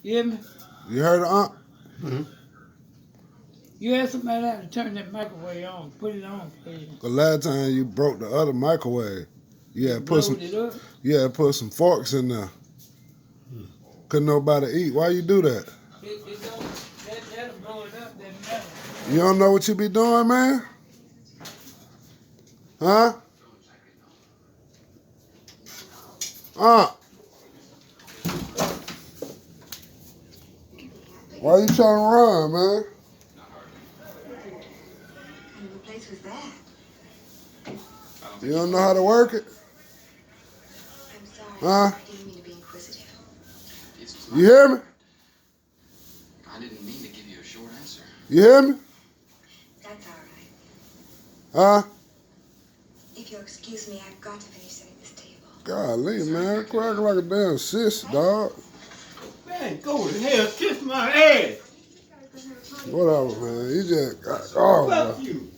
You hear me? You heard her, Aunt? Mm-hmm. You had somebody out to turn that microwave on. Put it on, please. The last time you broke the other microwave, you had Blowed it up. put some forks in there. Couldn't nobody eat. Why you do that? It don't, that'll blow it up, that metal. You don't know what you be doing, man? Huh? Why you trying to run, man? What kind of a place was that? You don't know how to work it? I'm sorry. Huh? I didn't mean to be inquisitive. You hear me? I didn't mean to give you a short answer. You hear me? That's all right. Huh? If you'll excuse me, I've got to finish setting this table. Golly, man. Quack like a damn sis, dog. Man, go to hell, kiss my ass. Whatever, man. You just, oh, Fuck man. you.